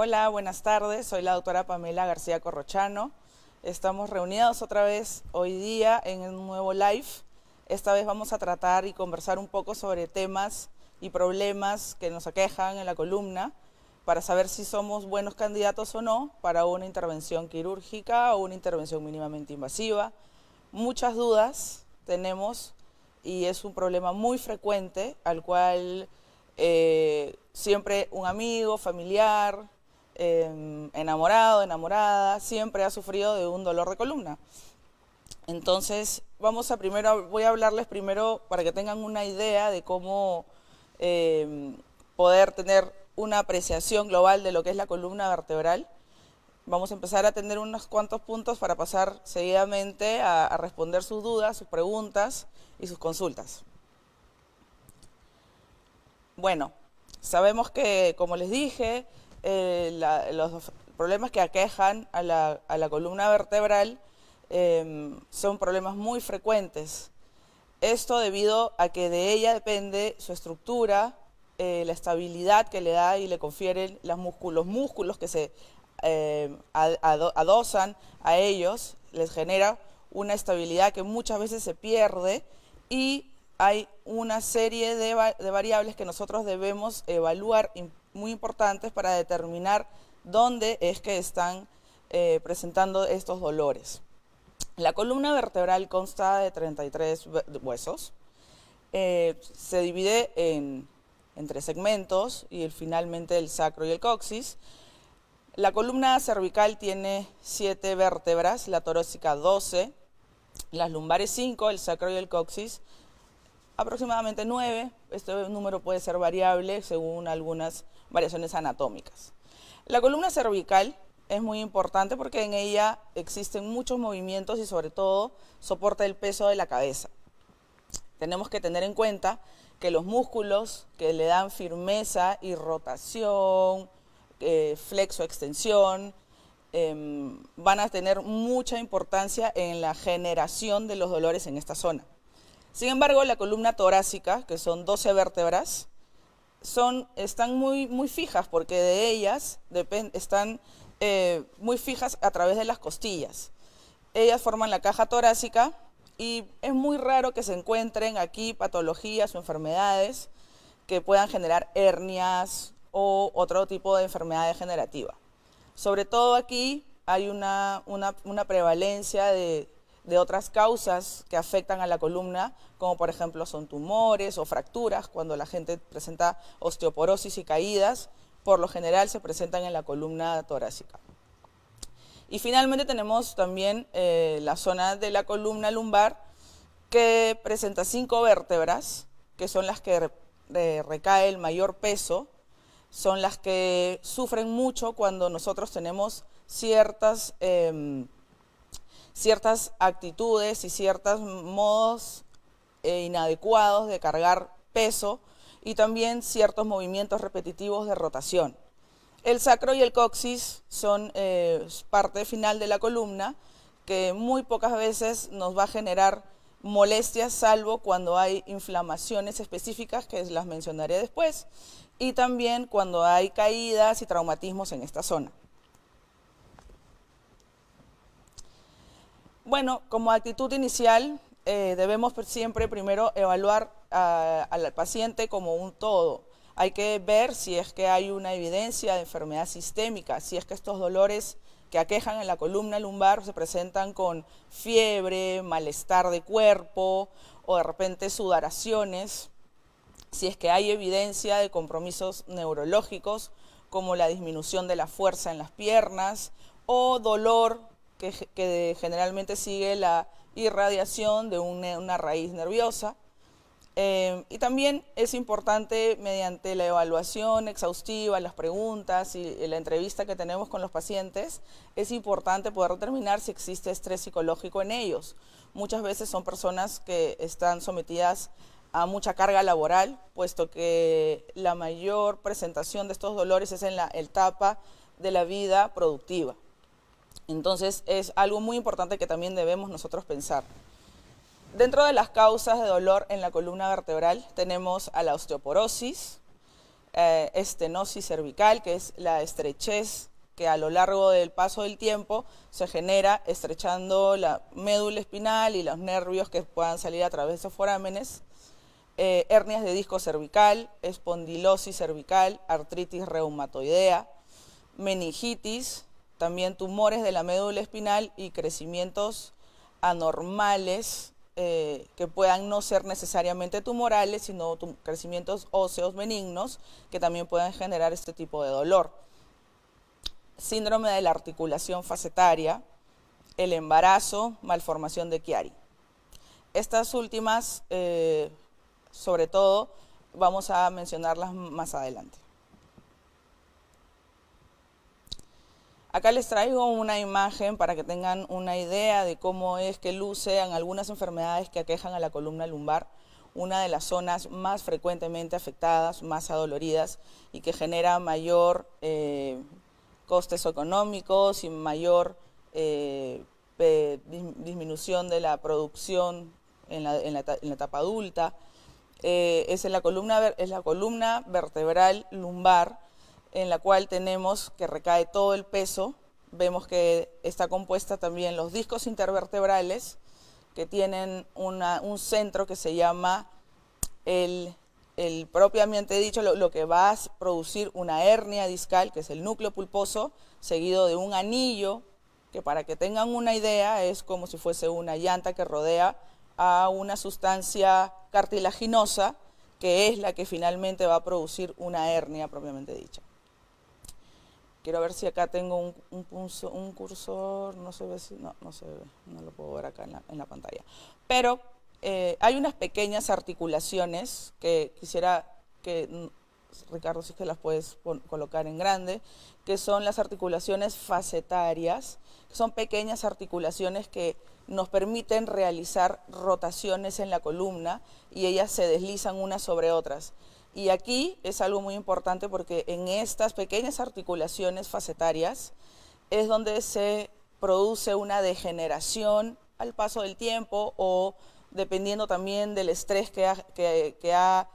Hola, buenas tardes. Soy la doctora Pamela García Corrochano. Estamos reunidos otra vez hoy día en un nuevo live. Esta vez vamos a tratar y conversar un poco sobre temas y problemas que nos aquejan en la columna para saber si somos buenos candidatos o no para una intervención quirúrgica o una intervención mínimamente invasiva. Muchas dudas tenemos y es un problema muy frecuente al cual siempre un amigo, familiar, enamorado, enamorada, siempre ha sufrido de un dolor de columna. Entonces, voy a hablarles primero para que tengan una idea de cómo poder tener una apreciación global de lo que es la columna vertebral. Vamos a empezar a tener unos cuantos puntos para pasar seguidamente a responder sus dudas, sus preguntas y sus consultas. Bueno, sabemos que, como les dije, los problemas que aquejan a la columna vertebral son problemas muy frecuentes. Esto debido a que de ella depende su estructura, la estabilidad que le da y le confieren los músculos que se adosan a ellos, les genera una estabilidad que muchas veces se pierde y hay una serie de variables que nosotros debemos evaluar muy importantes para determinar dónde es que están presentando estos dolores. La columna vertebral consta de 33 huesos. Se divide en tres segmentos y finalmente el sacro y el coxis. La columna cervical tiene 7 vértebras, la torácica 12, las lumbares 5, el sacro y el coxis aproximadamente 9. Este número puede ser variable según algunas variaciones anatómicas. La columna cervical es muy importante porque en ella existen muchos movimientos y sobre todo soporta el peso de la cabeza. Tenemos que tener en cuenta que los músculos que le dan firmeza y rotación, flexo-extensión, van a tener mucha importancia en la generación de los dolores en esta zona. Sin embargo, la columna torácica, que son 12 vértebras, están muy fijas porque de ellas están muy fijas a través de las costillas. Ellas forman la caja torácica y es muy raro que se encuentren aquí patologías o enfermedades que puedan generar hernias o otro tipo de enfermedad degenerativa. Sobre todo aquí hay una prevalencia de otras causas que afectan a la columna, como por ejemplo son tumores o fracturas. Cuando la gente presenta osteoporosis y caídas, por lo general se presentan en la columna torácica. Y finalmente tenemos también la zona de la columna lumbar, que presenta 5 vértebras, que son las que recae el mayor peso, son las que sufren mucho cuando nosotros tenemos ciertas actitudes y ciertos modos inadecuados de cargar peso y también ciertos movimientos repetitivos de rotación. El sacro y el coxis son parte final de la columna que muy pocas veces nos va a generar molestias, salvo cuando hay inflamaciones específicas, que las mencionaré después, y también cuando hay caídas y traumatismos en esta zona. Bueno, como actitud inicial, debemos siempre primero evaluar al paciente como un todo. Hay que ver si es que hay una evidencia de enfermedad sistémica, si es que estos dolores que aquejan en la columna lumbar se presentan con fiebre, malestar de cuerpo o de repente sudoraciones, si es que hay evidencia de compromisos neurológicos como la disminución de la fuerza en las piernas o dolor que generalmente sigue la irradiación de una raíz nerviosa. Y también es importante, mediante la evaluación exhaustiva, las preguntas y la entrevista que tenemos con los pacientes, es importante poder determinar si existe estrés psicológico en ellos. Muchas veces son personas que están sometidas a mucha carga laboral, puesto que la mayor presentación de estos dolores es en la etapa de la vida productiva. Entonces es algo muy importante que también debemos nosotros pensar. Dentro de las causas de dolor en la columna vertebral tenemos a la osteoporosis, estenosis cervical, que es la estrechez que a lo largo del paso del tiempo se genera estrechando la médula espinal y los nervios que puedan salir a través de esos forámenes. Hernias de disco cervical, espondilosis cervical, artritis reumatoidea, meningitis, también tumores de la médula espinal y crecimientos anormales que puedan no ser necesariamente tumorales, sino crecimientos óseos benignos que también pueden generar este tipo de dolor. Síndrome de la articulación facetaria, el embarazo, malformación de Chiari. Estas últimas, sobre todo, vamos a mencionarlas más adelante. Acá les traigo una imagen para que tengan una idea de cómo es que lucen algunas enfermedades que aquejan a la columna lumbar, una de las zonas más frecuentemente afectadas, más adoloridas y que genera mayor costes económicos y mayor disminución de la producción en la etapa adulta. Es la columna vertebral lumbar, en la cual tenemos que recae todo el peso. Vemos que está compuesta también los discos intervertebrales, que tienen un centro que se llama el propiamente dicho, lo que va a producir una hernia discal, que es el núcleo pulposo, seguido de un anillo, que para que tengan una idea es como si fuese una llanta que rodea a una sustancia cartilaginosa, que es la que finalmente va a producir una hernia propiamente dicha. Quiero ver si acá tengo un cursor, no se ve, no se ve, no lo puedo ver acá en la pantalla. Pero hay unas pequeñas articulaciones que quisiera que, Ricardo, si es que las puedes colocar en grande, que son las articulaciones facetarias, que son pequeñas articulaciones que nos permiten realizar rotaciones en la columna y ellas se deslizan unas sobre otras. Y aquí es algo muy importante porque en estas pequeñas articulaciones facetarias es donde se produce una degeneración al paso del tiempo o dependiendo también del estrés que ha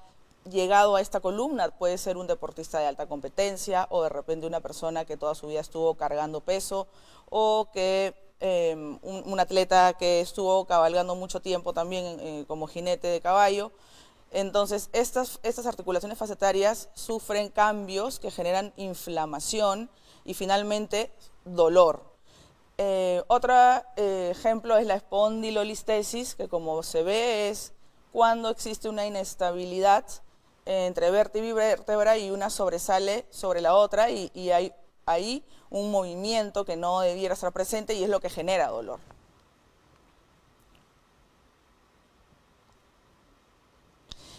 llegado a esta columna. Puede ser un deportista de alta competencia o de repente una persona que toda su vida estuvo cargando peso o que un atleta que estuvo cabalgando mucho tiempo también como jinete de caballo. Entonces, estas articulaciones facetarias sufren cambios que generan inflamación y finalmente dolor. Otro ejemplo es la espondilolistesis, que como se ve es cuando existe una inestabilidad entre vértebra y vértebra y una sobresale sobre la otra y hay ahí un movimiento que no debiera estar presente y es lo que genera dolor.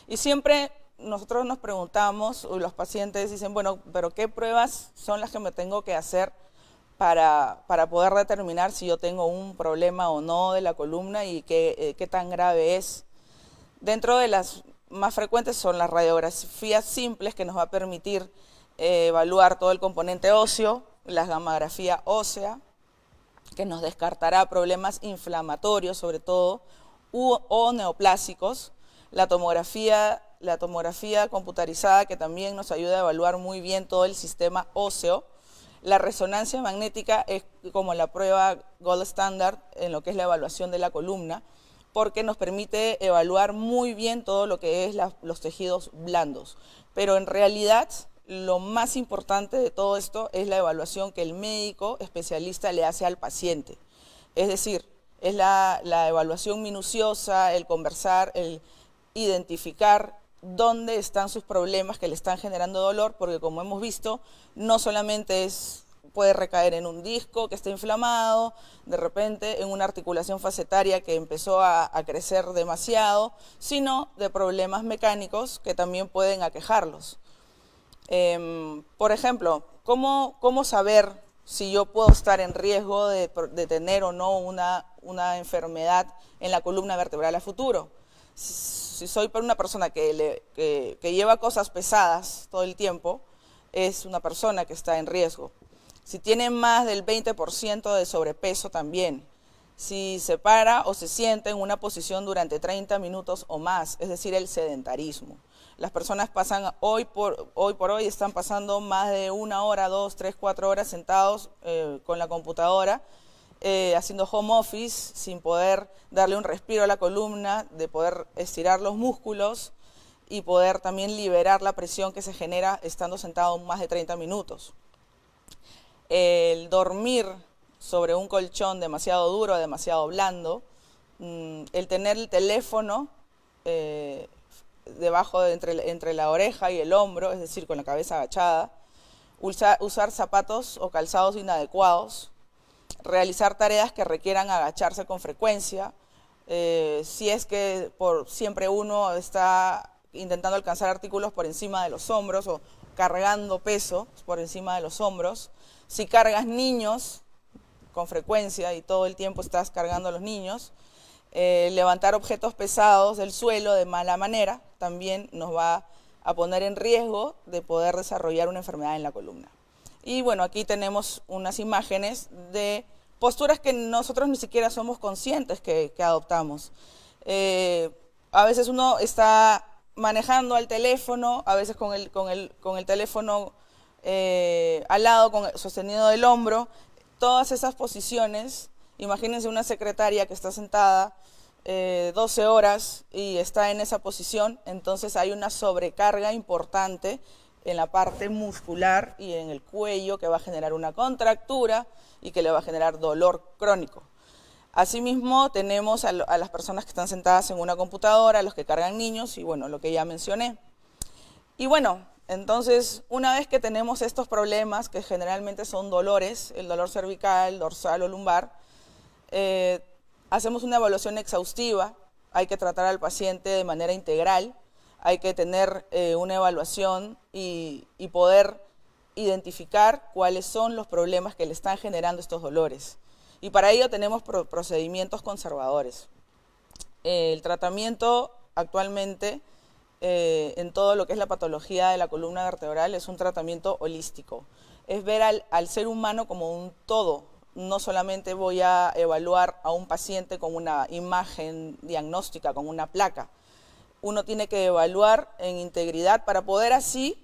Y siempre nosotros nos preguntamos, los pacientes dicen, bueno, pero ¿qué pruebas son las que me tengo que hacer para poder determinar si yo tengo un problema o no de la columna y qué tan grave es? Dentro de las más frecuentes son las radiografías simples, que nos va a permitir evaluar todo el componente óseo, la gammagrafía ósea, que nos descartará problemas inflamatorios sobre todo, o neoplásicos. La tomografía computarizada, que también nos ayuda a evaluar muy bien todo el sistema óseo. La resonancia magnética es como la prueba gold standard en lo que es la evaluación de la columna, porque nos permite evaluar muy bien todo lo que es los tejidos blandos. Pero en realidad, lo más importante de todo esto es la evaluación que el médico especialista le hace al paciente. Es decir, es la evaluación minuciosa, el conversar, el identificar dónde están sus problemas que le están generando dolor, porque como hemos visto, no solamente puede recaer en un disco que está inflamado, de repente en una articulación facetaria que empezó a crecer demasiado, sino de problemas mecánicos que también pueden aquejarlos. Por ejemplo, ¿cómo saber si yo puedo estar en riesgo de tener o no una enfermedad en la columna vertebral a futuro? Si soy una persona que lleva cosas pesadas todo el tiempo, es una persona que está en riesgo. Si tiene más del 20% de sobrepeso también. Si se para o se sienta en una posición durante 30 minutos o más, es decir, el sedentarismo. Las personas pasan hoy por hoy están pasando más de 1 hora, 2, 3, 4 horas sentados con la computadora, haciendo home office sin poder darle un respiro a la columna, de poder estirar los músculos y poder también liberar la presión que se genera estando sentado más de 30 minutos. El dormir sobre un colchón demasiado duro, demasiado blando, el tener el teléfono debajo entre la oreja y el hombro, es decir, con la cabeza agachada, usar zapatos o calzados inadecuados, realizar tareas que requieran agacharse con frecuencia, si es que siempre uno está intentando alcanzar artículos por encima de los hombros o cargando peso por encima de los hombros. Si cargas niños con frecuencia y todo el tiempo estás cargando a los niños, levantar objetos pesados del suelo de mala manera también nos va a poner en riesgo de poder desarrollar una enfermedad en la columna. Y bueno, aquí tenemos unas imágenes de posturas que nosotros ni siquiera somos conscientes que adoptamos. A veces uno está manejando al teléfono, a veces con el teléfono al lado, sostenido del hombro. Todas esas posiciones, imagínense una secretaria que está sentada 12 horas y está en esa posición, entonces hay una sobrecarga importante en la parte muscular y en el cuello que va a generar una contractura y que le va a generar dolor crónico. Asimismo, tenemos a las personas que están sentadas en una computadora, a los que cargan niños y bueno, lo que ya mencioné. Y bueno, entonces, una vez que tenemos estos problemas, que generalmente son dolores, el dolor cervical, dorsal o lumbar, hacemos una evaluación exhaustiva, hay que tratar al paciente de manera integral, hay que tener una evaluación y poder identificar cuáles son los problemas que le están generando estos dolores. Y para ello tenemos procedimientos conservadores. El tratamiento actualmente en todo lo que es la patología de la columna vertebral es un tratamiento holístico. Es ver al ser humano como un todo. No solamente voy a evaluar a un paciente con una imagen diagnóstica, con una placa. Uno tiene que evaluar en integridad para poder así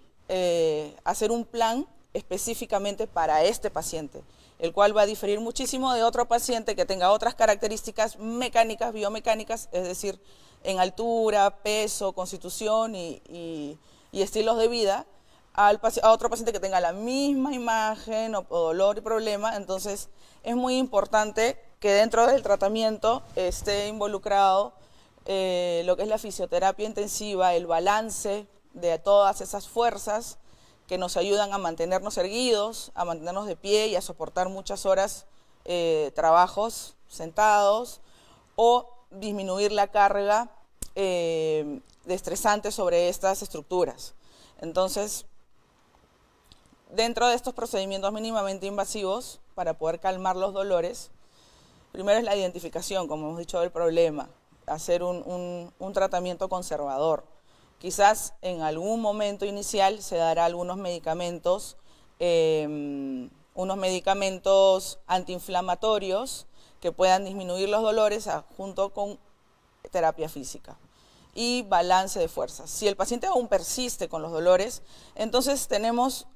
hacer un plan específicamente para este paciente, el cual va a diferir muchísimo de otro paciente que tenga otras características mecánicas, biomecánicas, es decir, en altura, peso, constitución y estilos de vida, a otro paciente que tenga la misma imagen o dolor y problema. Entonces es muy importante que dentro del tratamiento esté involucrado lo que es la fisioterapia intensiva, el balance de todas esas fuerzas que nos ayudan a mantenernos erguidos, a mantenernos de pie y a soportar muchas horas trabajos sentados, o disminuir la carga estresante sobre estas estructuras. Entonces, dentro de estos procedimientos mínimamente invasivos, para poder calmar los dolores, primero es la identificación, como hemos dicho, del problema, hacer un tratamiento conservador. Quizás en algún momento inicial se dará algunos medicamentos, antiinflamatorios que puedan disminuir los dolores junto con terapia física y balance de fuerzas. Si el paciente aún persiste con los dolores, entonces tenemos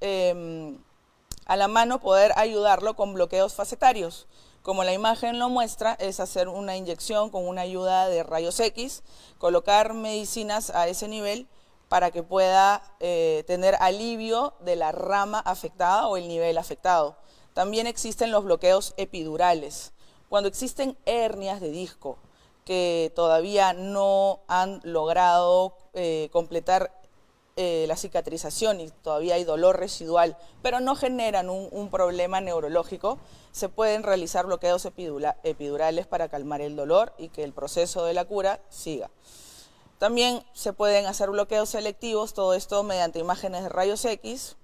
a la mano poder ayudarlo con bloqueos facetarios. Como la imagen lo muestra, es hacer una inyección con una ayuda de rayos X, colocar medicinas a ese nivel para que pueda tener alivio de la rama afectada o el nivel afectado. También existen los bloqueos epidurales. Cuando existen hernias de disco que todavía no han logrado completar la cicatrización y todavía hay dolor residual, pero no generan un problema neurológico, se pueden realizar bloqueos epidurales para calmar el dolor y que el proceso de la cura siga. También se pueden hacer bloqueos selectivos, todo esto mediante imágenes de rayos X.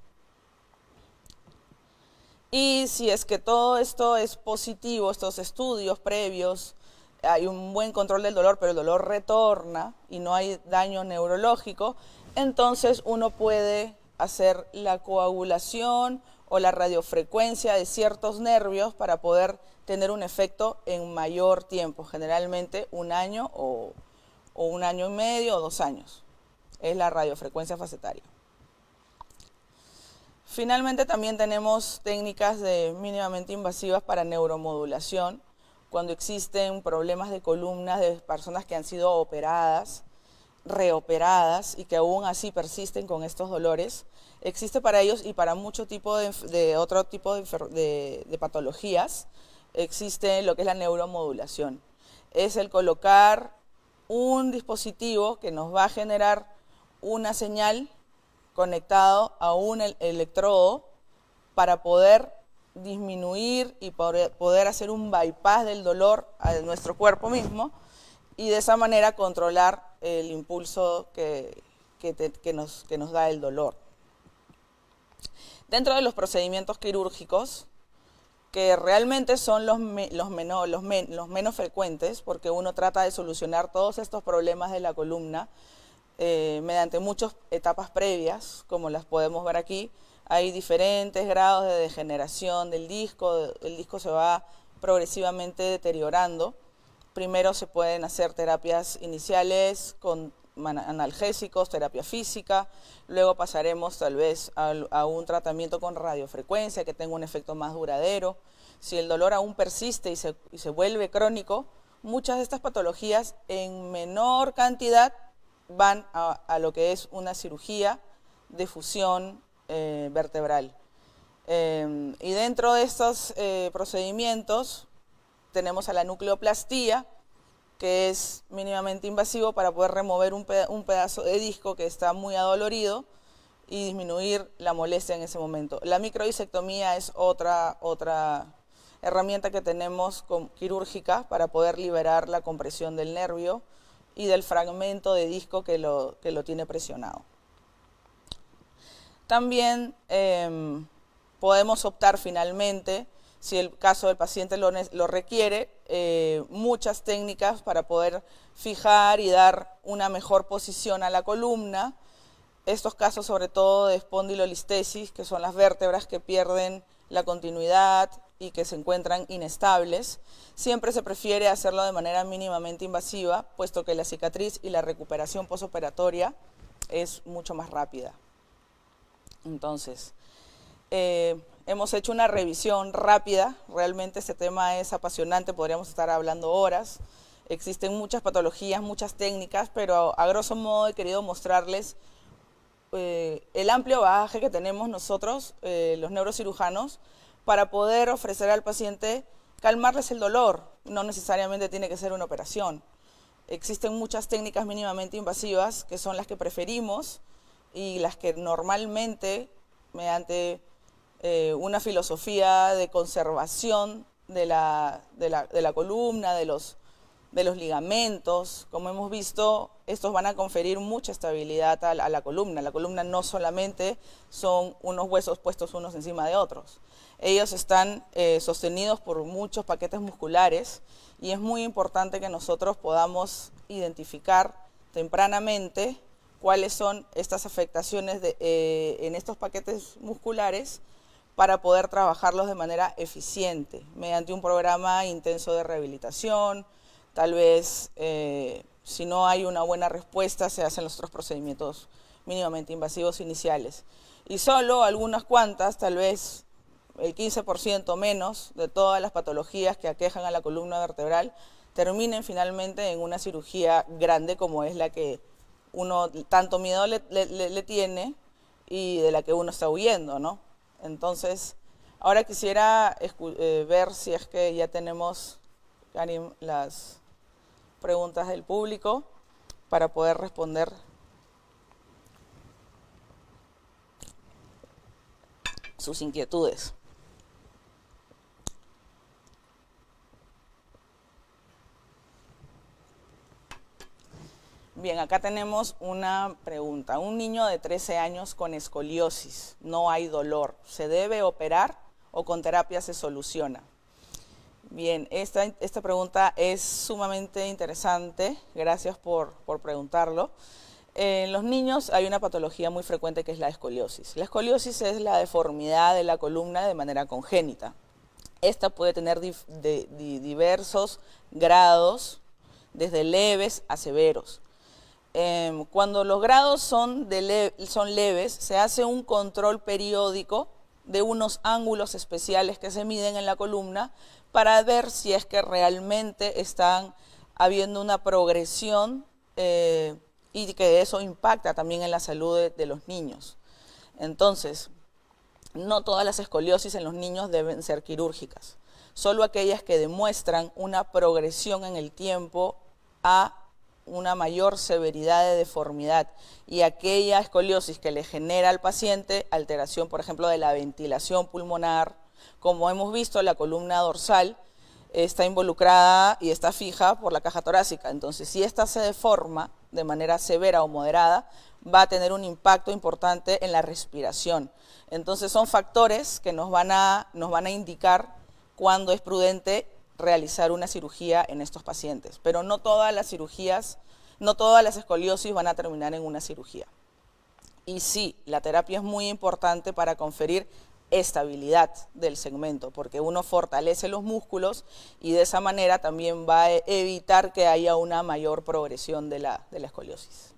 Y si es que todo esto es positivo, estos estudios previos, hay un buen control del dolor, pero el dolor retorna y no hay daño neurológico, entonces uno puede hacer la coagulación o la radiofrecuencia de ciertos nervios para poder tener un efecto en mayor tiempo, generalmente 1 año o 1 año y medio o 2 años. es la radiofrecuencia facetaria. Finalmente también tenemos técnicas mínimamente invasivas para neuromodulación, cuando existen problemas de columnas de personas que han sido operadas, reoperadas y que aún así persisten con estos dolores. Existe para ellos y para mucho tipo de otro tipo de patologías, existe lo que es la neuromodulación. Es el colocar un dispositivo que nos va a generar una señal conectado a un electrodo para poder disminuir y poder hacer un bypass del dolor a nuestro cuerpo mismo y de esa manera controlar el impulso que nos da el dolor. Dentro de los procedimientos quirúrgicos, que realmente son los menos frecuentes, porque uno trata de solucionar todos estos problemas de la columna mediante muchas etapas previas, como las podemos ver aquí. Hay diferentes grados de degeneración del disco, el disco se va progresivamente deteriorando. Primero se pueden hacer terapias iniciales con analgésicos, terapia física, luego pasaremos tal vez a un tratamiento con radiofrecuencia que tenga un efecto más duradero. Si el dolor aún persiste y se vuelve crónico, muchas de estas patologías en menor cantidad van a lo que es una cirugía de fusión vertebral. Y dentro de estos procedimientos tenemos a la nucleoplastía, que es mínimamente invasivo para poder remover un pedazo de disco que está muy adolorido y disminuir la molestia en ese momento. La microdisectomía es otra herramienta que tenemos quirúrgica para poder liberar la compresión del nervio y del fragmento de disco que lo tiene presionado. También podemos optar finalmente, si el caso del paciente lo requiere, muchas técnicas para poder fijar y dar una mejor posición a la columna. Estos casos sobre todo de espondilolistesis, que son las vértebras que pierden la continuidad y que se encuentran inestables, siempre se prefiere hacerlo de manera mínimamente invasiva, puesto que la cicatriz y la recuperación posoperatoria es mucho más rápida. Entonces, hemos hecho una revisión rápida, realmente este tema es apasionante, podríamos estar hablando horas. Existen muchas patologías, muchas técnicas, pero a grosso modo he querido mostrarles el amplio bagaje que tenemos nosotros, los neurocirujanos, para poder ofrecer al paciente calmarles el dolor. No necesariamente tiene que ser una operación. Existen muchas técnicas mínimamente invasivas que son las que preferimos y las que normalmente, mediante una filosofía de conservación de la columna, de los ligamentos, como hemos visto, estos van a conferir mucha estabilidad a la columna. La columna no solamente son unos huesos puestos unos encima de otros. Ellos están sostenidos por muchos paquetes musculares y es muy importante que nosotros podamos identificar tempranamente cuáles son estas afectaciones en estos paquetes musculares para poder trabajarlos de manera eficiente, mediante un programa intenso de rehabilitación. Tal vez, si no hay una buena respuesta, se hacen los otros procedimientos mínimamente invasivos iniciales. Y solo algunas cuantas, tal vez el 15% menos de todas las patologías que aquejan a la columna vertebral, terminen finalmente en una cirugía grande como es la que uno tanto miedo le tiene y de la que uno está huyendo, ¿no? Entonces, ahora quisiera ver si es que ya tenemos, Karim, las preguntas del público para poder responder sus inquietudes. Bien, acá tenemos una pregunta. Un niño de 13 años con escoliosis, no hay dolor, ¿se debe operar o con terapia se soluciona? Bien, esta pregunta es sumamente interesante, gracias por preguntarlo. En los niños hay una patología muy frecuente que es la escoliosis. La escoliosis es la deformidad de la columna de manera congénita. Esta puede tener diversos grados, desde leves a severos. Cuando los grados son leves, se hace un control periódico de unos ángulos especiales que se miden en la columna para ver si es que realmente están habiendo una progresión y que eso impacta también en la salud de los niños. Entonces, no todas las escoliosis en los niños deben ser quirúrgicas, solo aquellas que demuestran una progresión en el tiempo a una mayor severidad de deformidad y aquella escoliosis que le genera al paciente alteración, por ejemplo, de la ventilación pulmonar. Como hemos visto, la columna dorsal está involucrada y está fija por la caja torácica. Entonces, si esta se deforma de manera severa o moderada, va a tener un impacto importante en la respiración. Entonces, son factores que nos van a indicar cuándo es prudente realizar una cirugía en estos pacientes. Pero no todas las cirugías, no todas las escoliosis van a terminar en una cirugía. Y sí, la terapia es muy importante para conferir estabilidad del segmento, porque uno fortalece los músculos y de esa manera también va a evitar que haya una mayor progresión de la escoliosis.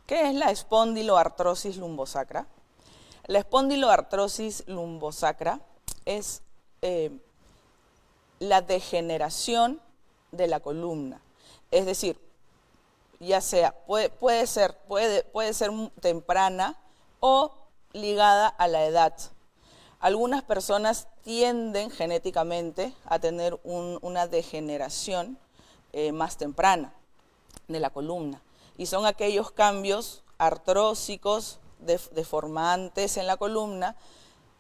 ¿Qué es la espondiloartrosis lumbosacra? La espondiloartrosis lumbosacra es la degeneración de la columna, es decir, ya sea puede ser temprana o ligada a la edad. Algunas personas tienden genéticamente a tener una degeneración más temprana de la columna y son aquellos cambios artrósicos deformantes en la columna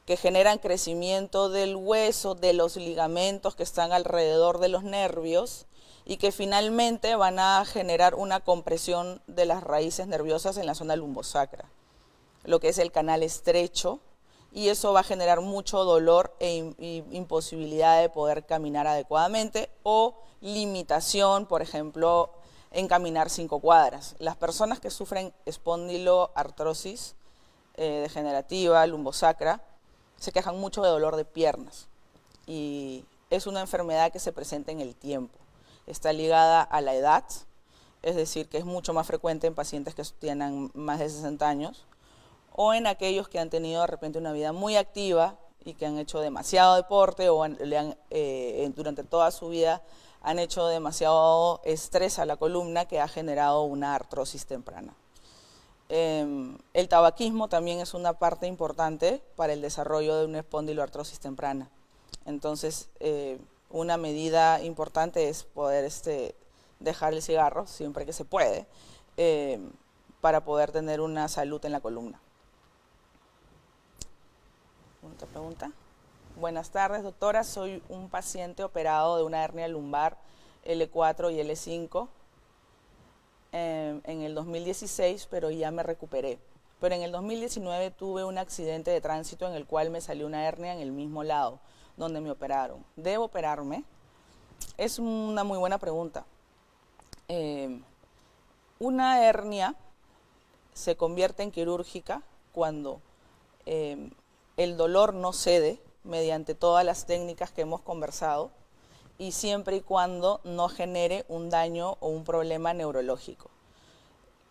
que generan crecimiento del hueso, de los ligamentos que están alrededor de los nervios y que finalmente van a generar una compresión de las raíces nerviosas en la zona lumbosacra, lo que es el canal estrecho, y eso va a generar mucho dolor e imposibilidad de poder caminar adecuadamente o limitación, por ejemplo, en caminar 5 cuadras. Las personas que sufren espondiloartrosis degenerativa, lumbosacra, se quejan mucho de dolor de piernas y es una enfermedad que se presenta en el tiempo. Está ligada a la edad, es decir, que es mucho más frecuente en pacientes que tienen más de 60 años o en aquellos que han tenido de repente una vida muy activa y que han hecho demasiado deporte o durante toda su vida han hecho demasiado estrés a la columna que ha generado una artrosis temprana. El tabaquismo también es una parte importante para el desarrollo de una espondiloartrosis temprana. Entonces, una medida importante es poder dejar el cigarro siempre que se puede para poder tener una salud en la columna. ¿Otra pregunta? Buenas tardes, doctora. Soy un paciente operado de una hernia lumbar L4 y L5 en el 2016, pero ya me recuperé. Pero en el 2019 tuve un accidente de tránsito en el cual me salió una hernia en el mismo lado donde me operaron. ¿Debo operarme? Es una muy buena pregunta. Una hernia se convierte en quirúrgica cuando el dolor no cede mediante todas las técnicas que hemos conversado y siempre y cuando no genere un daño o un problema neurológico.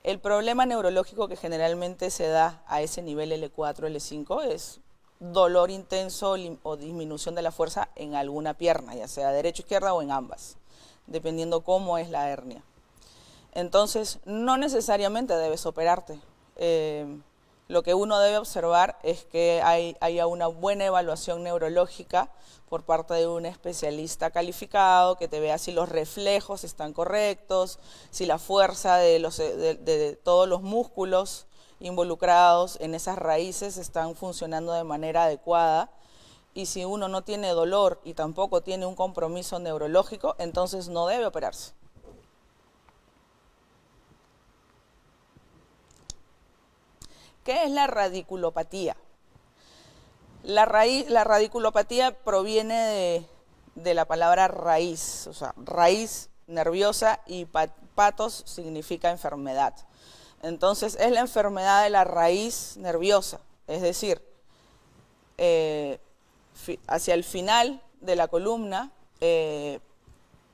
El problema neurológico que generalmente se da a ese nivel L4, L5 es dolor intenso o disminución de la fuerza en alguna pierna, ya sea derecha, izquierda o en ambas, dependiendo cómo es la hernia. Entonces, no necesariamente debes operarte. Lo que uno debe observar es que haya una buena evaluación neurológica por parte de un especialista calificado que te vea si los reflejos están correctos, si la fuerza de todos los músculos involucrados en esas raíces están funcionando de manera adecuada. Y si uno no tiene dolor y tampoco tiene un compromiso neurológico, entonces no debe operarse. ¿Qué es la radiculopatía? La radiculopatía proviene de la palabra raíz, o sea, raíz nerviosa y patos significa enfermedad. Entonces, es la enfermedad de la raíz nerviosa, es decir, hacia el final de la columna,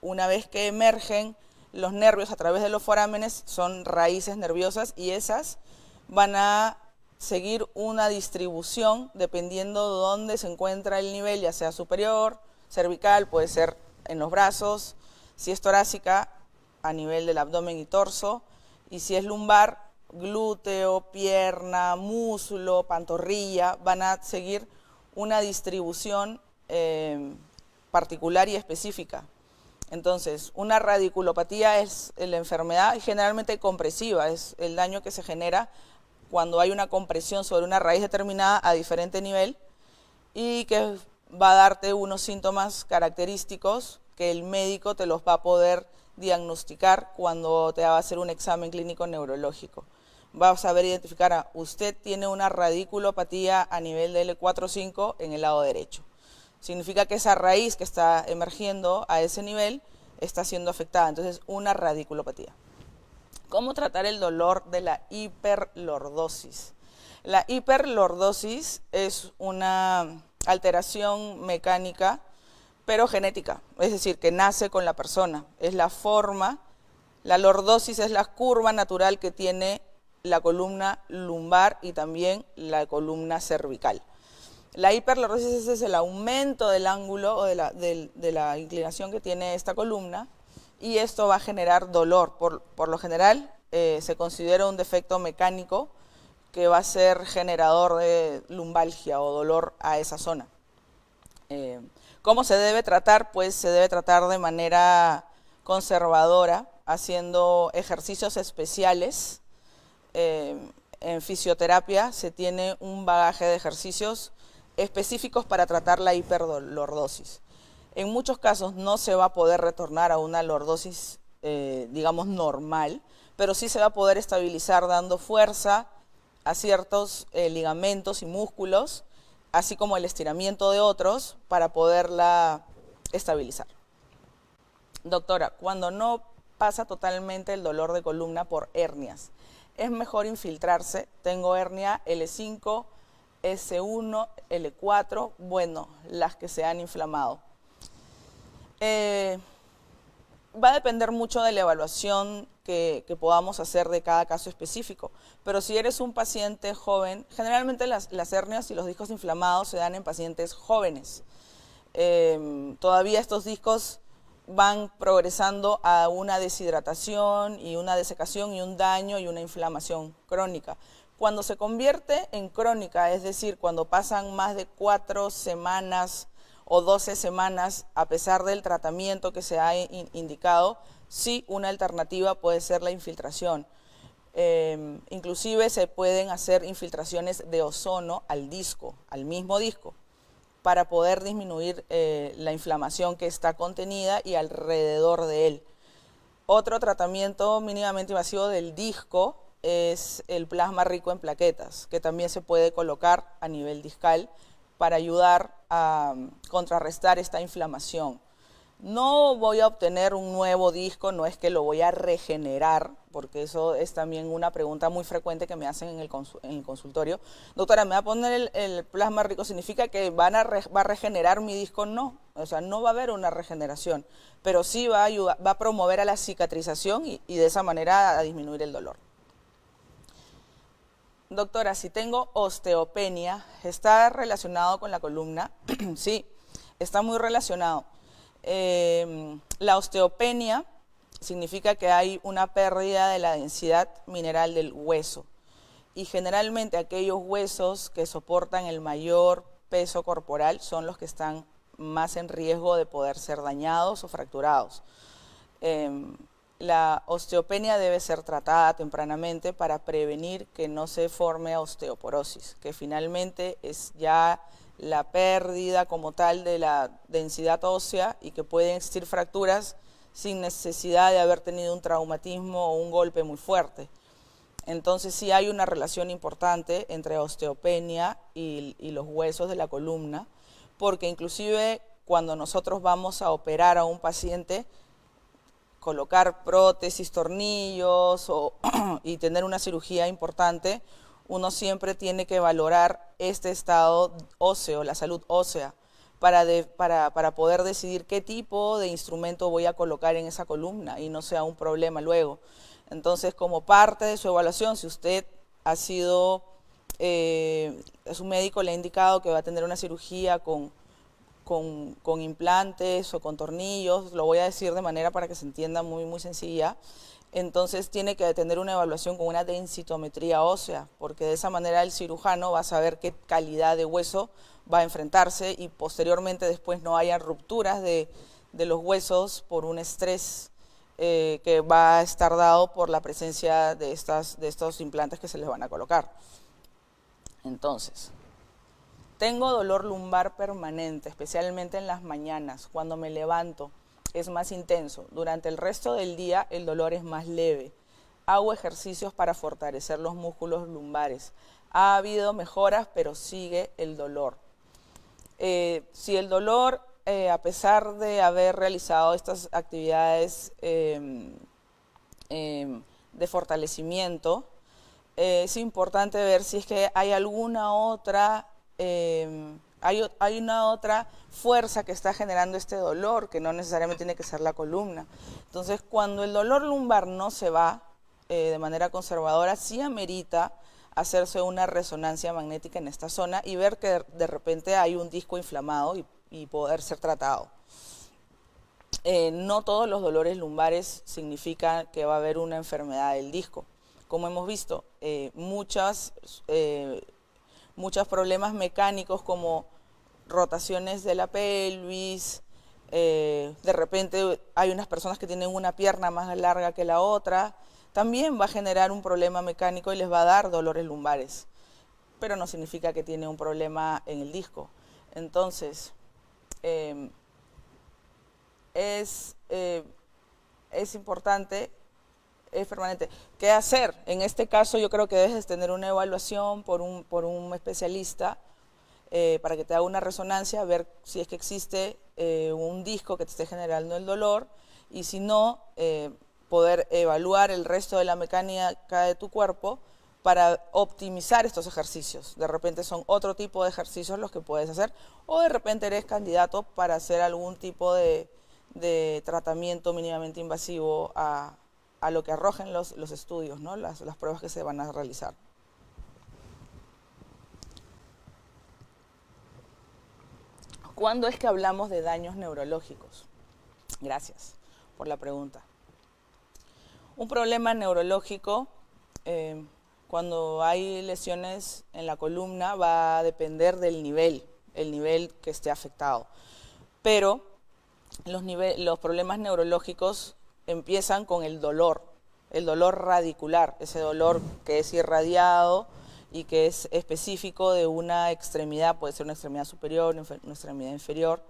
una vez que emergen los nervios a través de los forámenes son raíces nerviosas y esas van a seguir una distribución dependiendo de dónde se encuentra el nivel, ya sea superior, cervical, puede ser en los brazos, si es torácica, a nivel del abdomen y torso, y si es lumbar, glúteo, pierna, muslo, pantorrilla, van a seguir una distribución particular y específica. Entonces, una radiculopatía es la enfermedad generalmente compresiva, es el daño que se genera cuando hay una compresión sobre una raíz determinada a diferente nivel y que va a darte unos síntomas característicos que el médico te los va a poder diagnosticar cuando te va a hacer un examen clínico neurológico. Va a saber identificar, usted tiene una radiculopatía a nivel de L4-5 en el lado derecho. Significa que esa raíz que está emergiendo a ese nivel está siendo afectada, entonces una radiculopatía. ¿Cómo tratar el dolor de la hiperlordosis? La hiperlordosis es una alteración mecánica, pero genética, es decir, que nace con la persona. Es la forma, la lordosis es la curva natural que tiene la columna lumbar y también la columna cervical. La hiperlordosis es el aumento del ángulo o de la inclinación que tiene esta columna y esto va a generar dolor. Por lo general se considera un defecto mecánico que va a ser generador de lumbalgia o dolor a esa zona. ¿Cómo se debe tratar? Pues se debe tratar de manera conservadora, haciendo ejercicios especiales. En fisioterapia se tiene un bagaje de ejercicios específicos para tratar la hiperlordosis. En muchos casos no se va a poder retornar a una lordosis, digamos, normal, pero sí se va a poder estabilizar dando fuerza a ciertos ligamentos y músculos, así como el estiramiento de otros para poderla estabilizar. Doctora, cuando no pasa totalmente el dolor de columna por hernias, es mejor infiltrarse. Tengo hernia L5, S1, L4, bueno, las que se han inflamado. Va a depender mucho de la evaluación que podamos hacer de cada caso específico, pero si eres un paciente joven, generalmente las hernias y los discos inflamados se dan en pacientes jóvenes. Todavía estos discos van progresando a una deshidratación y una desecación y un daño y una inflamación crónica. Cuando se convierte en crónica, es decir, cuando pasan más de 4 semanas o 12 semanas, a pesar del tratamiento que se ha indicado, sí, una alternativa puede ser la infiltración. Inclusive se pueden hacer infiltraciones de ozono al disco, al mismo disco, para poder disminuir la inflamación que está contenida y alrededor de él. Otro tratamiento mínimamente invasivo del disco es el plasma rico en plaquetas, que también se puede colocar a nivel discal para ayudar a contrarrestar esta inflamación. No voy a obtener un nuevo disco, no es que lo voy a regenerar, porque eso es también una pregunta muy frecuente que me hacen en el consultorio. Doctora, ¿me va a poner el plasma rico? ¿Significa que va a regenerar mi disco? No, o sea, no va a haber una regeneración, pero sí va a ayudar, va a promover a la cicatrización y de esa manera a disminuir el dolor. Doctora, si tengo osteopenia, ¿está relacionado con la columna? Sí, está muy relacionado. La osteopenia significa que hay una pérdida de la densidad mineral del hueso y generalmente aquellos huesos que soportan el mayor peso corporal son los que están más en riesgo de poder ser dañados o fracturados. La osteopenia debe ser tratada tempranamente para prevenir que no se forme osteoporosis, que finalmente es ya la pérdida como tal de la densidad ósea y que pueden existir fracturas sin necesidad de haber tenido un traumatismo o un golpe muy fuerte. Entonces sí hay una relación importante entre osteopenia y los huesos de la columna, porque inclusive cuando nosotros vamos a operar a un paciente, colocar prótesis, tornillos y tener una cirugía importante, uno siempre tiene que valorar este estado óseo, la salud ósea, para poder decidir qué tipo de instrumento voy a colocar en esa columna y no sea un problema luego. Entonces, como parte de su evaluación, si usted ha sido, su médico le ha indicado que va a tener una cirugía con implantes o con tornillos, lo voy a decir de manera para que se entienda muy sencilla, entonces tiene que tener una evaluación con una densitometría ósea, porque de esa manera el cirujano va a saber qué calidad de hueso va a enfrentarse y posteriormente después no haya rupturas de los huesos por un estrés que va a estar dado por la presencia de estos implantes que se les van a colocar. Entonces, tengo dolor lumbar permanente, especialmente en las mañanas, cuando me levanto es más intenso. Durante el resto del día el dolor es más leve. Hago ejercicios para fortalecer los músculos lumbares. Ha habido mejoras, pero sigue el dolor. Si el dolor, a pesar de haber realizado estas actividades de fortalecimiento, es importante ver si es que hay alguna otra hay una otra fuerza que está generando este dolor, que no necesariamente tiene que ser la columna. Entonces, cuando el dolor lumbar no se va de manera conservadora, sí amerita hacerse una resonancia magnética en esta zona y ver que de repente hay un disco inflamado y poder ser tratado. No todos los dolores lumbares significan que va a haber una enfermedad del disco. Como hemos visto, muchos problemas mecánicos como rotaciones de la pelvis, de repente hay unas personas que tienen una pierna más larga que la otra, también va a generar un problema mecánico y les va a dar dolores lumbares, pero no significa que tiene un problema en el disco. Entonces, es importante, es permanente. ¿Qué hacer? En este caso yo creo que debes tener una evaluación por un especialista para que te haga una resonancia, ver si es que existe un disco que te esté generando el dolor y si no, poder evaluar el resto de la mecánica de tu cuerpo para optimizar estos ejercicios. De repente son otro tipo de ejercicios los que puedes hacer o de repente eres candidato para hacer algún tipo de tratamiento mínimamente invasivo a lo que arrojen los estudios, ¿no? las pruebas que se van a realizar. ¿Cuándo es que hablamos de daños neurológicos? Gracias por la pregunta. Un problema neurológico, cuando hay lesiones en la columna, va a depender del nivel que esté afectado. Pero los problemas neurológicos empiezan con el dolor radicular, ese dolor que es irradiado y que es específico de una extremidad, puede ser una extremidad superior, una extremidad inferior.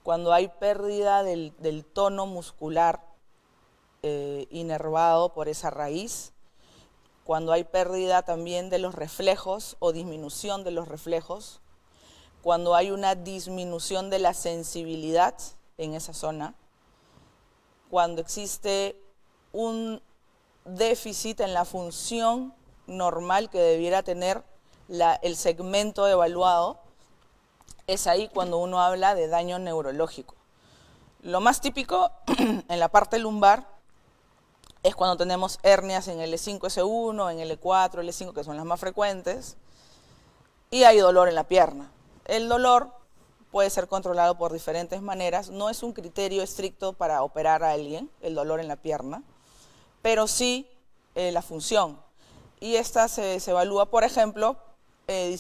Cuando hay pérdida del tono muscular inervado por esa raíz, cuando hay pérdida también de los reflejos o disminución de los reflejos, cuando hay una disminución de la sensibilidad en esa zona, cuando existe un déficit en la función normal que debiera tener el segmento evaluado, es ahí cuando uno habla de daño neurológico. Lo más típico en la parte lumbar es cuando tenemos hernias en L5, S1, en L4, L5, que son las más frecuentes, y hay dolor en la pierna. El dolor puede ser controlado por diferentes maneras, no es un criterio estricto para operar a alguien, el dolor en la pierna, pero sí la función. Y esta se evalúa, por ejemplo,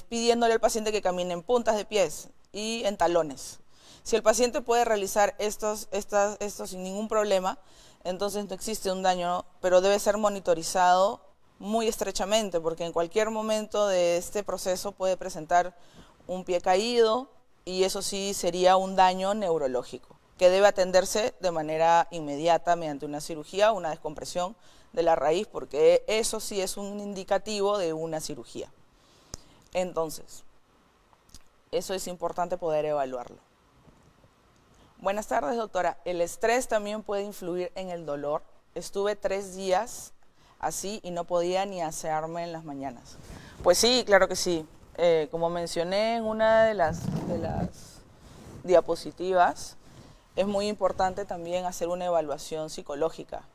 pidiéndole al paciente que camine en puntas de pies y en talones. Si el paciente puede realizar estos sin ningún problema, entonces no existe un daño, pero debe ser monitorizado muy estrechamente, porque en cualquier momento de este proceso puede presentar un pie caído y eso sí sería un daño neurológico, que debe atenderse de manera inmediata mediante una cirugía, una descompresión de la raíz, porque eso sí es un indicativo de una cirugía. Entonces, eso es importante poder evaluarlo. Buenas tardes, doctora. El estrés también puede influir en el dolor. Estuve 3 días así y no podía ni asearme en las mañanas. Pues sí, claro que sí. Como mencioné en una de las diapositivas, es muy importante también hacer una evaluación psicológica.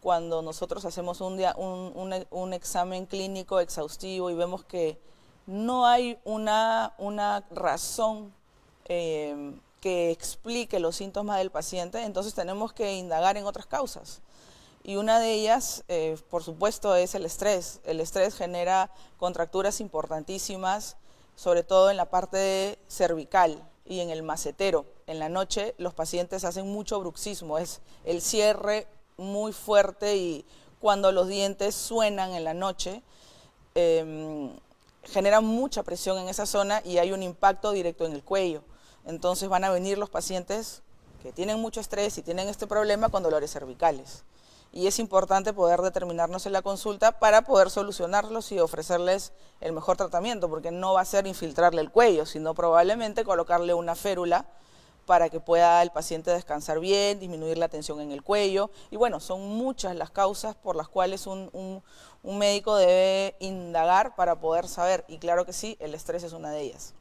Cuando nosotros hacemos un examen clínico exhaustivo y vemos que no hay una razón que explique los síntomas del paciente, entonces tenemos que indagar en otras causas. Y una de ellas, por supuesto, es el estrés. El estrés genera contracturas importantísimas, sobre todo en la parte cervical y en el macetero. En la noche los pacientes hacen mucho bruxismo, es el cierre muy fuerte, y cuando los dientes suenan en la noche, genera mucha presión en esa zona y hay un impacto directo en el cuello. Entonces van a venir los pacientes que tienen mucho estrés y tienen este problema con dolores cervicales. Y es importante poder determinarnos en la consulta para poder solucionarlos y ofrecerles el mejor tratamiento, porque no va a ser infiltrarle el cuello, sino probablemente colocarle una férula para que pueda el paciente descansar bien, disminuir la tensión en el cuello. Y bueno, son muchas las causas por las cuales un médico debe indagar para poder saber, y claro que sí, el estrés es una de ellas.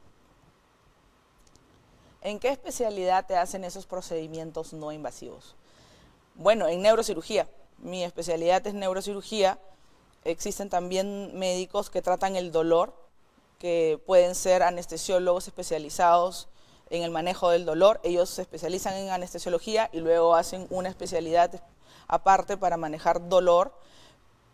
¿En qué especialidad te hacen esos procedimientos no invasivos? Bueno, en neurocirugía. Mi especialidad es neurocirugía. Existen también médicos que tratan el dolor, que pueden ser anestesiólogos especializados en el manejo del dolor. Ellos se especializan en anestesiología y luego hacen una especialidad aparte para manejar dolor.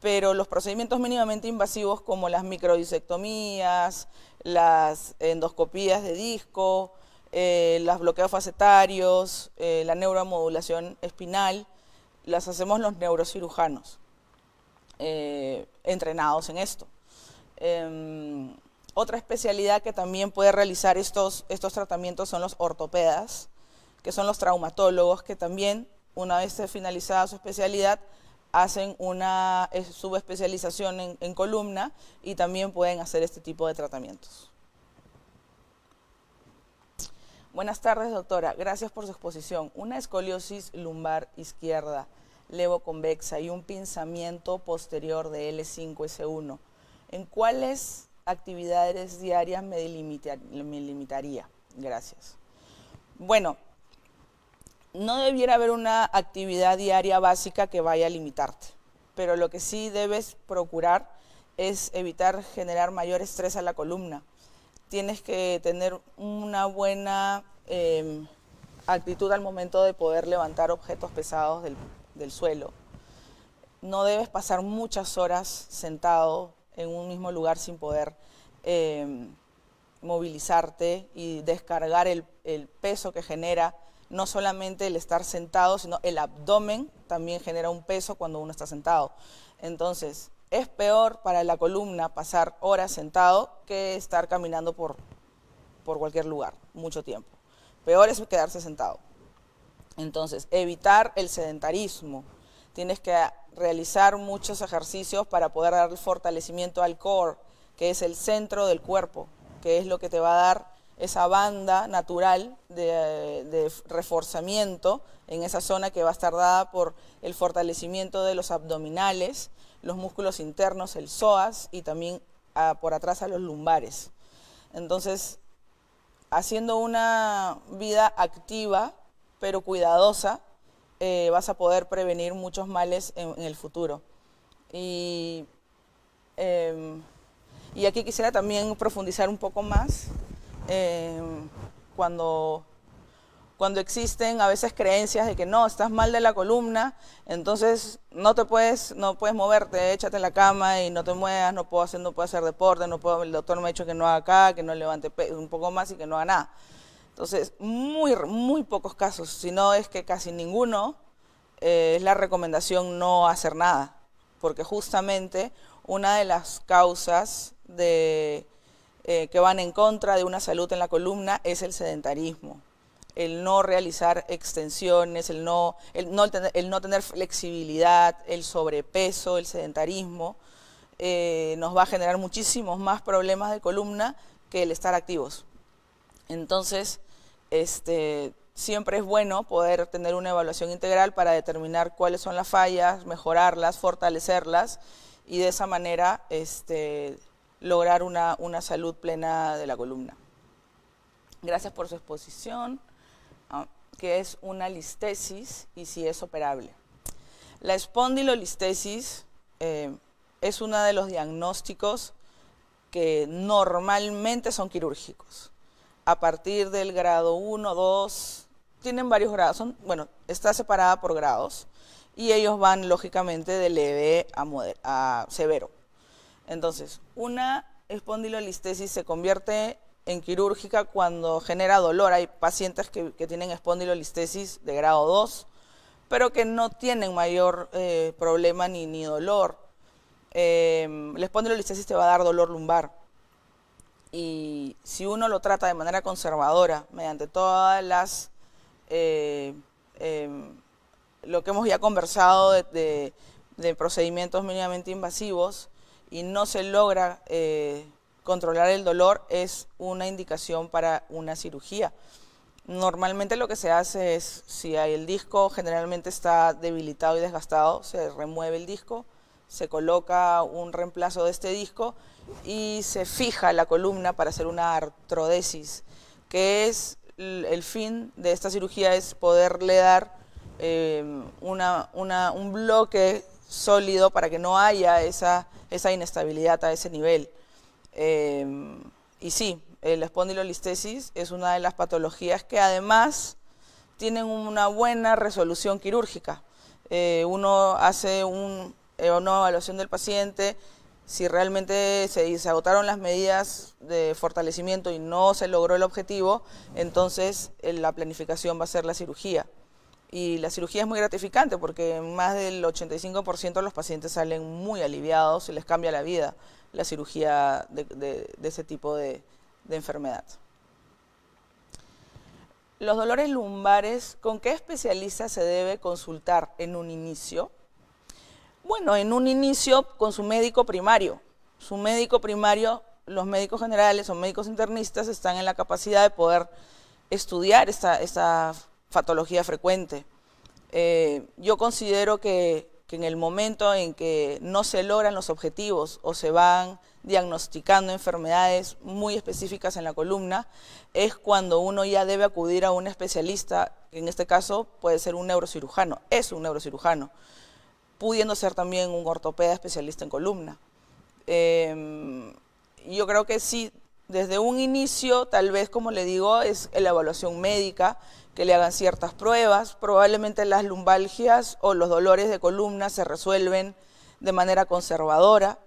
Pero los procedimientos mínimamente invasivos, como las microdisectomías, las endoscopías de disco, los bloqueos facetarios, la neuromodulación espinal, las hacemos los neurocirujanos, entrenados en esto. Otra especialidad que también puede realizar estos tratamientos son los ortopedas, que son los traumatólogos, que también, una vez finalizada su especialidad, hacen una subespecialización en columna y también pueden hacer este tipo de tratamientos. Buenas tardes, doctora. Gracias por su exposición. Una escoliosis lumbar izquierda, levoconvexa y un pinzamiento posterior de L5-S1. ¿En cuáles actividades diarias me limitaría? Gracias. Bueno, no debiera haber una actividad diaria básica que vaya a limitarte, pero lo que sí debes procurar es evitar generar mayor estrés a la columna. Tienes que tener una buena actitud al momento de poder levantar objetos pesados del suelo. No debes pasar muchas horas sentado en un mismo lugar sin poder movilizarte y descargar el peso que genera no solamente el estar sentado, sino el abdomen también genera un peso cuando uno está sentado. Entonces, es peor para la columna pasar horas sentado que estar caminando por cualquier lugar, mucho tiempo. Peor es quedarse sentado. Entonces, evitar el sedentarismo. Tienes que realizar muchos ejercicios para poder dar el fortalecimiento al core, que es el centro del cuerpo, que es lo que te va a dar esa banda natural de reforzamiento en esa zona, que va a estar dada por el fortalecimiento de los abdominales, los músculos internos, el psoas, y también por atrás a los lumbares. Entonces, haciendo una vida activa pero cuidadosa, vas a poder prevenir muchos males en el futuro. Y aquí quisiera también profundizar un poco más cuando existen a veces creencias de que no, estás mal de la columna, entonces no puedes moverte, échate en la cama y no te muevas, no puedo hacer deporte, el doctor me ha dicho que no haga acá, que no levante un poco más y que no haga nada. Entonces, muy pocos casos, si no es que casi ninguno, es la recomendación no hacer nada, porque justamente una de las causas que van en contra de una salud en la columna es el sedentarismo, el no realizar extensiones, el no tener flexibilidad, el sobrepeso, el sedentarismo, nos va a generar muchísimos más problemas de columna que el estar activos. Entonces, siempre es bueno poder tener una evaluación integral para determinar cuáles son las fallas, mejorarlas, fortalecerlas y de esa manera lograr una salud plena de la columna. Gracias por su exposición. que es una listesis y si es operable. La espondilolistesis es uno de los diagnósticos que normalmente son quirúrgicos. A partir del grado 1, 2, tienen varios grados, está separada por grados y ellos van lógicamente de leve a severo. Entonces, una espondilolistesis se convierte en quirúrgica cuando genera dolor. Hay pacientes que tienen espondilolistesis de grado 2, pero que no tienen mayor problema ni dolor. La espondilolistesis te va a dar dolor lumbar. Y si uno lo trata de manera conservadora, mediante todas las lo que hemos ya conversado de procedimientos mínimamente invasivos y no se logra controlar el dolor, es una indicación para una cirugía. Normalmente lo que se hace es, si el disco generalmente está debilitado y desgastado, se remueve el disco, se coloca un reemplazo de este disco y se fija la columna para hacer una artrodesis, que es el fin de esta cirugía, es poderle dar un bloque sólido para que no haya esa inestabilidad a ese nivel. Y sí, la espondilolistesis es una de las patologías que además tienen una buena resolución quirúrgica. Uno hace una evaluación del paciente, si realmente se agotaron las medidas de fortalecimiento y no se logró el objetivo, entonces la planificación va a ser la cirugía. Y la cirugía es muy gratificante porque más del 85% de los pacientes salen muy aliviados y les cambia la vida la cirugía de ese tipo de enfermedad. Los dolores lumbares, ¿con qué especialista se debe consultar en un inicio? Bueno, en un inicio con su médico primario. Su médico primario, los médicos generales o médicos internistas están en la capacidad de poder estudiar esta patología frecuente. Yo considero que en el momento en que no se logran los objetivos o se van diagnosticando enfermedades muy específicas en la columna, es cuando uno ya debe acudir a un especialista, que en este caso puede ser un neurocirujano, es un neurocirujano, pudiendo ser también un ortopeda especialista en columna. Yo creo que sí, desde un inicio, tal vez, como le digo, es la evaluación médica, que le hagan ciertas pruebas. Probablemente las lumbalgias o los dolores de columna se resuelven de manera conservadora,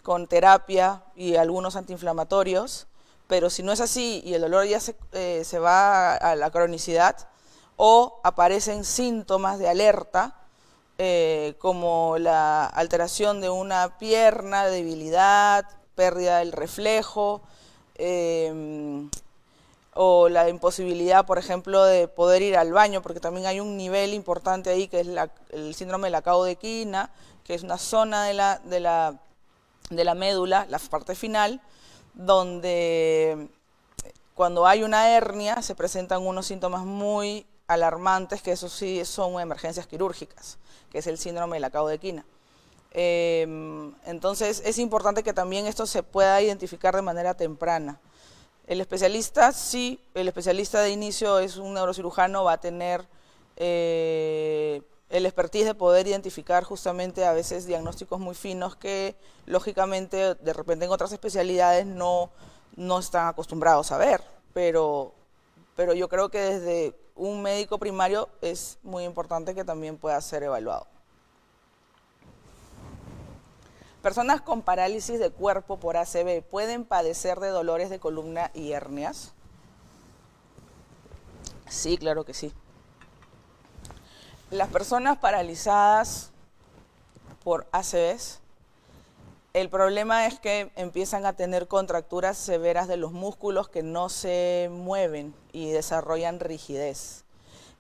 con terapia y algunos antiinflamatorios, pero si no es así y el dolor ya se va a la cronicidad o aparecen síntomas de alerta, como la alteración de una pierna, debilidad, pérdida del reflejo, o la imposibilidad, por ejemplo, de poder ir al baño, porque también hay un nivel importante ahí que es el síndrome de la caudequina, que es una zona de la médula, la parte final, donde cuando hay una hernia se presentan unos síntomas muy alarmantes, que eso sí son emergencias quirúrgicas, que es el síndrome de la caudequina. Entonces es importante que también esto se pueda identificar de manera temprana. El especialista, sí, el especialista de inicio es un neurocirujano, va a tener el expertise de poder identificar justamente a veces diagnósticos muy finos que lógicamente de repente en otras especialidades no están acostumbrados a ver, pero yo creo que desde un médico primario es muy importante que también pueda ser evaluado. Personas con parálisis de cuerpo por ACV pueden padecer de dolores de columna y hernias. Sí, claro que sí. Las personas paralizadas por ACVs, el problema es que empiezan a tener contracturas severas de los músculos que no se mueven y desarrollan rigidez.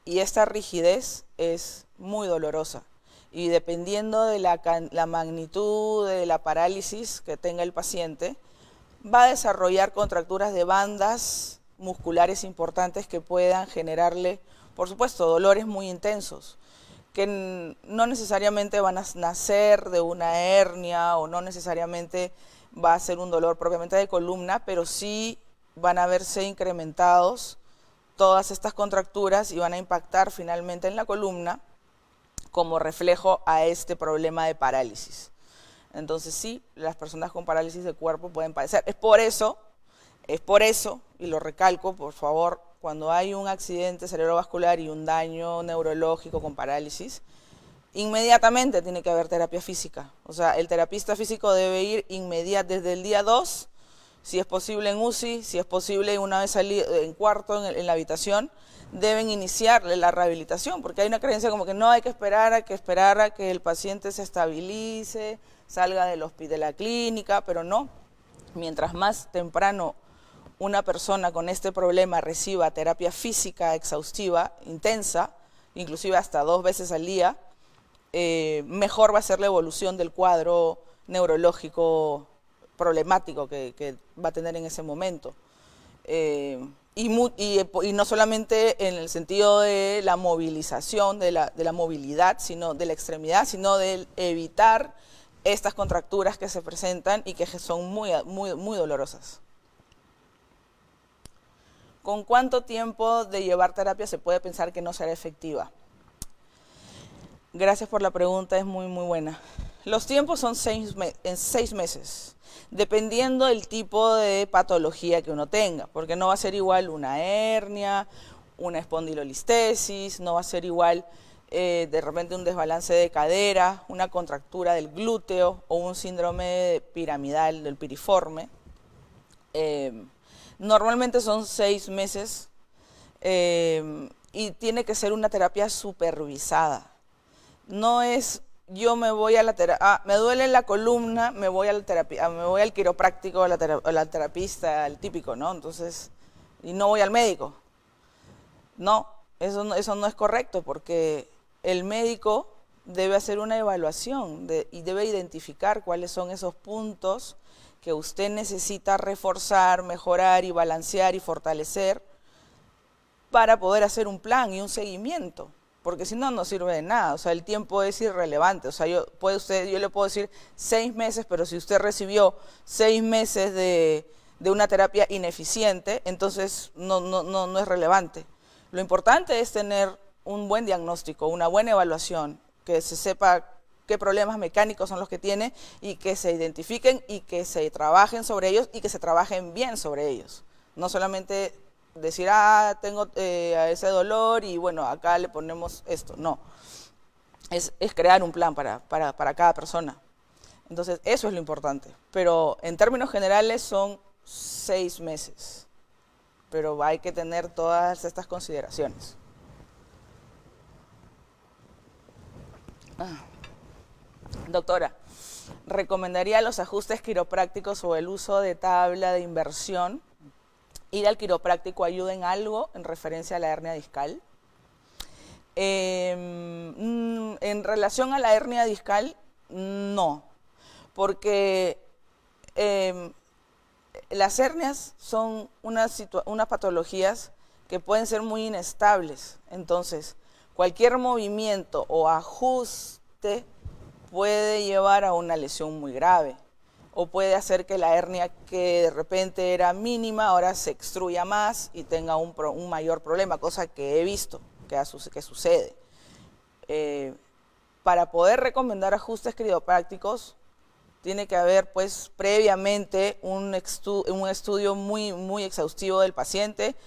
Y esta rigidez es muy dolorosa. Y dependiendo de la magnitud de la parálisis que tenga el paciente, va a desarrollar contracturas de bandas musculares importantes que puedan generarle, por supuesto, dolores muy intensos, que no necesariamente van a nacer de una hernia o no necesariamente va a ser un dolor propiamente de columna, pero sí van a verse incrementados todas estas contracturas y van a impactar finalmente en la columna como reflejo a este problema de parálisis. Entonces sí, las personas con parálisis de cuerpo pueden padecer. Es por eso, y lo recalco, por favor, cuando hay un accidente cerebrovascular y un daño neurológico con parálisis, inmediatamente tiene que haber terapia física. O sea, el terapista físico debe ir desde el día 2, si es posible en UCI, si es posible una vez en cuarto en la habitación, deben iniciarle la rehabilitación, porque hay una creencia como que no hay que esperar a que el paciente se estabilice, salga de la clínica, pero no. Mientras más temprano una persona con este problema reciba terapia física exhaustiva, intensa, inclusive hasta 2 veces al día, mejor va a ser la evolución del cuadro neurológico problemático que va a tener en ese momento. Y no solamente en el sentido de la movilización, de la movilidad, sino de la extremidad, sino de evitar estas contracturas que se presentan y que son muy dolorosas. ¿Con cuánto tiempo de llevar terapia se puede pensar que no será efectiva? Gracias por la pregunta, es muy buena. Los tiempos son 6 meses, dependiendo del tipo de patología que uno tenga, porque no va a ser igual una hernia, una espondilolistesis, no va a ser igual de repente un desbalance de cadera, una contractura del glúteo o un síndrome piramidal del piriforme. Normalmente son 6 meses y tiene que ser una terapia supervisada. No es yo me voy a la terapia, me duele la columna, me voy al quiropráctico, a la terapista, al típico, ¿no? Entonces, y no voy al médico. No, eso no es correcto, porque el médico debe hacer una evaluación y debe identificar cuáles son esos puntos que usted necesita reforzar, mejorar y balancear y fortalecer para poder hacer un plan y un seguimiento. Porque si no, no sirve de nada, o sea, el tiempo es irrelevante. O sea, yo le puedo decir 6 meses, pero si usted recibió 6 meses de una terapia ineficiente, entonces no es relevante. Lo importante es tener un buen diagnóstico, una buena evaluación, que se sepa qué problemas mecánicos son los que tiene y que se identifiquen y que se trabajen sobre ellos y que se trabajen bien sobre ellos. No solamente decir, tengo ese dolor y bueno, acá le ponemos esto. No, es crear un plan para cada persona. Entonces, eso es lo importante. Pero en términos generales son 6 meses. Pero hay que tener todas estas consideraciones. Doctora, ¿recomendaría los ajustes quiroprácticos o el uso de tabla de inversión? ¿Ir al quiropráctico ayuda en algo en referencia a la hernia discal? En relación a la hernia discal, no, porque las hernias son unas patologías que pueden ser muy inestables. Entonces, cualquier movimiento o ajuste puede llevar a una lesión muy grave, o puede hacer que la hernia que de repente era mínima ahora se extruya más y tenga un mayor problema, cosa que he visto que sucede. Para poder recomendar ajustes quiroprácticos tiene que haber pues previamente un estudio muy exhaustivo del paciente,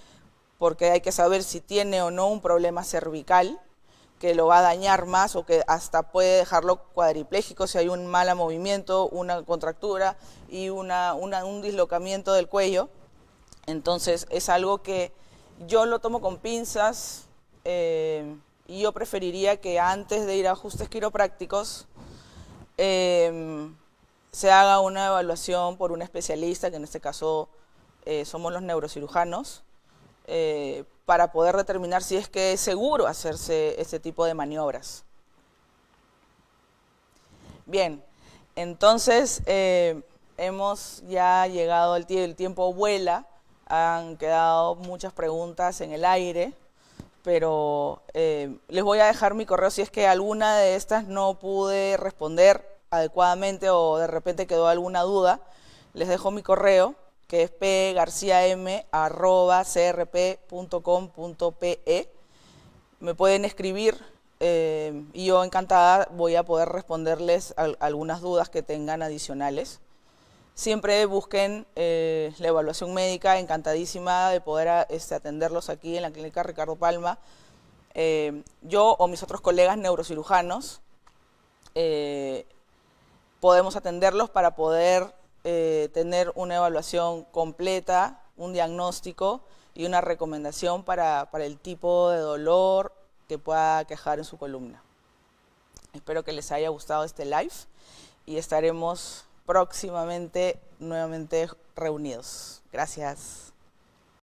porque hay que saber si tiene o no un problema cervical que lo va a dañar más o que hasta puede dejarlo cuadripléjico si hay un mal movimiento, una contractura y un dislocamiento del cuello. Entonces es algo que yo lo tomo con pinzas y yo preferiría que antes de ir a ajustes quiroprácticos se haga una evaluación por un especialista, que en este caso somos los neurocirujanos, para poder determinar si es que es seguro hacerse este tipo de maniobras. Bien, entonces hemos ya llegado el tiempo vuela, han quedado muchas preguntas en el aire, pero les voy a dejar mi correo si es que alguna de estas no pude responder adecuadamente o de repente quedó alguna duda. Les dejo mi correo que es pgarciam@crp.com.pe. Me pueden escribir y yo encantada voy a poder responderles algunas dudas que tengan adicionales. Siempre busquen la evaluación médica, encantadísima de poder atenderlos aquí en la Clínica Ricardo Palma. Yo o mis otros colegas neurocirujanos podemos atenderlos para poder tener una evaluación completa, un diagnóstico y una recomendación para el tipo de dolor que pueda aquejar en su columna. Espero que les haya gustado este live y estaremos próximamente nuevamente reunidos. Gracias.